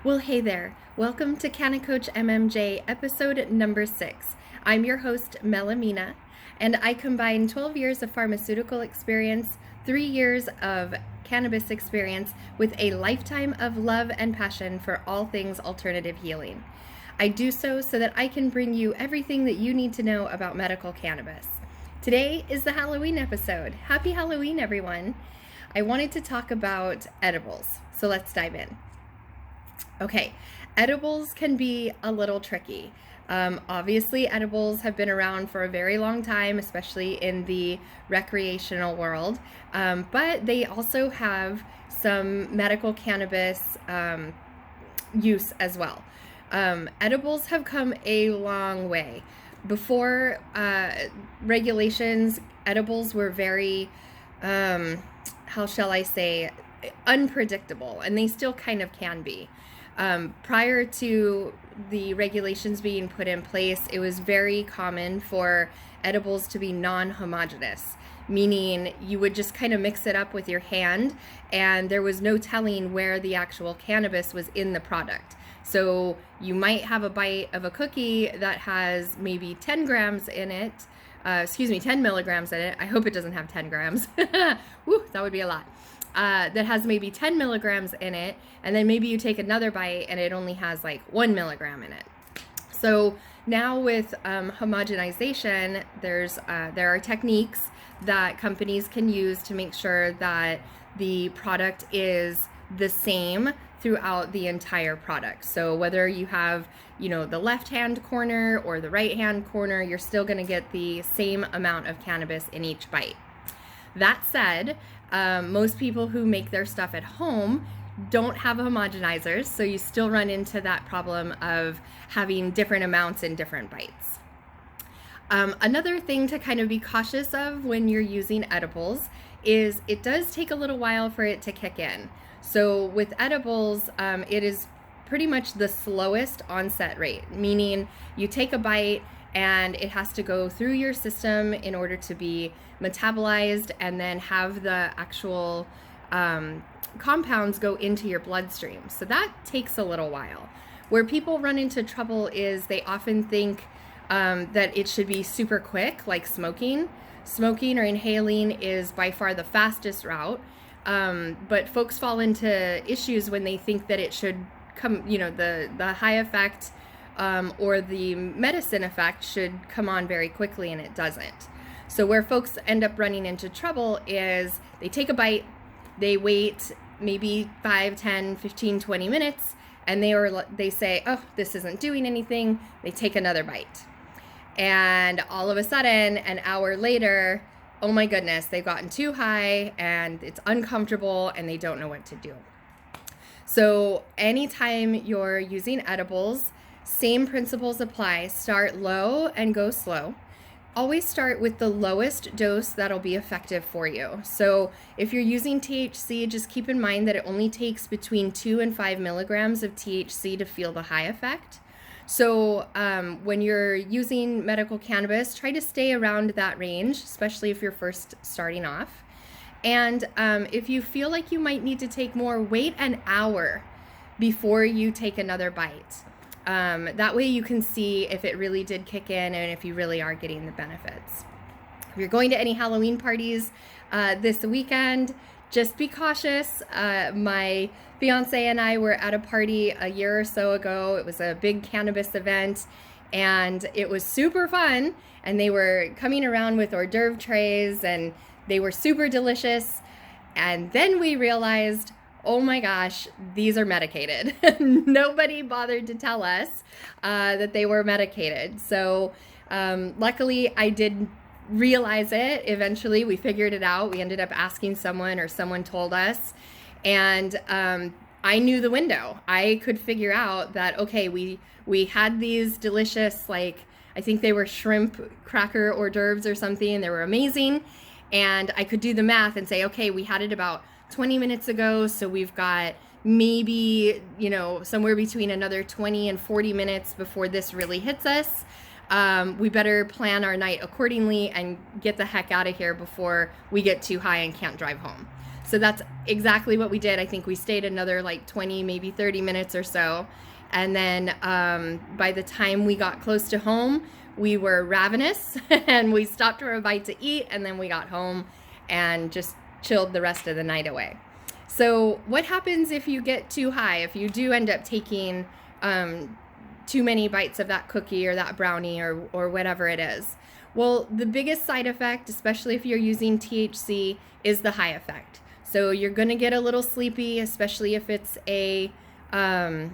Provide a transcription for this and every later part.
Well, hey there. Welcome to Canna Coach MMJ, episode number 6. I'm your host, Melamina, and I combine 12 years of pharmaceutical experience, 3 years of cannabis experience, with a lifetime of love and passion for all things alternative healing. I do so that I can bring you everything that you need to know about medical cannabis. Today is the Halloween episode. Happy Halloween, everyone. I wanted to talk about edibles, so let's dive in. Okay, edibles can be a little tricky. Obviously, edibles have been around for a very long time, especially in the recreational world, but they also have some medical cannabis use as well. Edibles have come a long way. Before regulations, edibles were very, how shall I say, unpredictable, and they still kind of can be. Prior to the regulations being put in place, it was very common for edibles to be non-homogeneous, meaning you would just kind of mix it up with your hand and there was no telling where the actual cannabis was in the product. So you might have a bite of a cookie that has maybe 10 grams in it, 10 milligrams in it. I hope it doesn't have 10 grams. Woo, that would be a lot. That has maybe 10 milligrams in it, and then maybe you take another bite and it only has like 1 milligram in it. So now with homogenization, there are techniques that companies can use to make sure that the product is the same throughout the entire product. So whether you have, the left hand corner or the right hand corner, you're still going to get the same amount of cannabis in each bite. That said, most people who make their stuff at home don't have homogenizers, so you still run into that problem of having different amounts in different bites. Another thing to kind of be cautious of when you're using edibles is it does take a little while for it to kick in. So with edibles, it is pretty much the slowest onset rate, meaning you take a bite and it has to go through your system in order to be metabolized and then have the actual compounds go into your bloodstream. So that takes a little while. Where people run into trouble is they often think that it should be super quick, like smoking. Smoking or inhaling is by far the fastest route, but folks fall into issues when they think that it should come, the high effect or the medicine effect should come on very quickly, and it doesn't. So where folks end up running into trouble is they take a bite, they wait maybe 5, 10, 15, 20 minutes, and they say, oh, this isn't doing anything. They take another bite. And all of a sudden, an hour later, oh my goodness, they've gotten too high and it's uncomfortable and they don't know what to do. So anytime you're using edibles, same principles apply. Start low and go slow. Always start with the lowest dose that'll be effective for you. So if you're using THC, just keep in mind that it only takes between 2 and 5 milligrams of THC to feel the high effect. So when you're using medical cannabis, try to stay around that range, especially if you're first starting off. And if you feel like you might need to take more, wait an hour before you take another bite. That way you can see if it really did kick in and if you really are getting the benefits. If you're going to any Halloween parties this weekend, just be cautious. My fiance and I were at a party a year or so ago. It was a big cannabis event and it was super fun. And they were coming around with hors d'oeuvre trays and they were super delicious. And then we realized, oh my gosh, these are medicated. Nobody bothered to tell us that they were medicated. So luckily I did realize it. Eventually we figured it out. We ended up asking someone or someone told us. And I knew the window. I could figure out that, okay, we had these delicious, I think they were shrimp cracker hors d'oeuvres or something. They were amazing. And I could do the math and say, okay, we had it about 20 minutes ago, so we've got maybe, somewhere between another 20 and 40 minutes before this really hits us. We better plan our night accordingly and get the heck out of here before we get too high and can't drive home. So that's exactly what we did. I think we stayed another like 20, maybe 30 minutes or so. And then by the time we got close to home, we were ravenous and we stopped for a bite to eat, and then we got home and just chilled the rest of the night away. So what happens if you get too high, if you do end up taking too many bites of that cookie or that brownie or whatever it is? Well, the biggest side effect, especially if you're using THC, is the high effect. So you're going to get a little sleepy, especially if it's an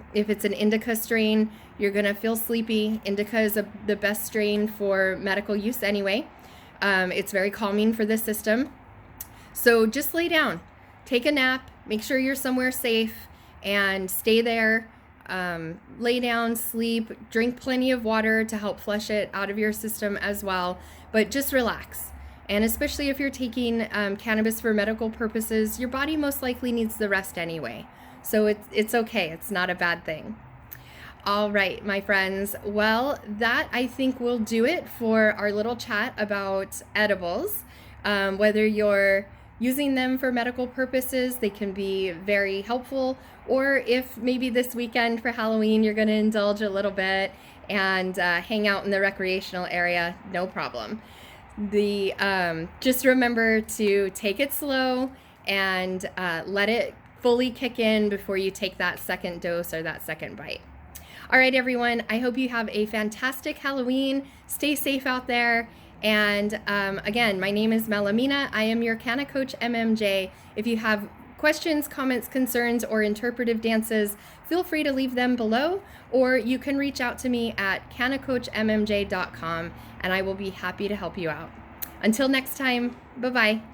indica strain. You're going to feel sleepy. Indica is the best strain for medical use anyway. It's very calming for the system. So just lay down, take a nap, make sure you're somewhere safe, and stay there. Lay down, sleep, drink plenty of water to help flush it out of your system as well, but just relax. And especially if you're taking cannabis for medical purposes, your body most likely needs the rest anyway. So it's okay. It's not a bad thing. All right, my friends. Well, that I think will do it for our little chat about edibles. Whether you're using them for medical purposes, they can be very helpful, or if maybe this weekend for Halloween you're going to indulge a little bit and hang out in the recreational area, no problem. Just remember to take it slow and let it fully kick in before you take that second dose or that second bite. All right, everyone, I hope you have a fantastic Halloween. Stay safe out there. And again, my name is Melamina. I am your Canna Coach MMJ. If you have questions, comments, concerns, or interpretive dances, feel free to leave them below, or you can reach out to me at cannacoachmmj.com, and I will be happy to help you out. Until next time, bye-bye.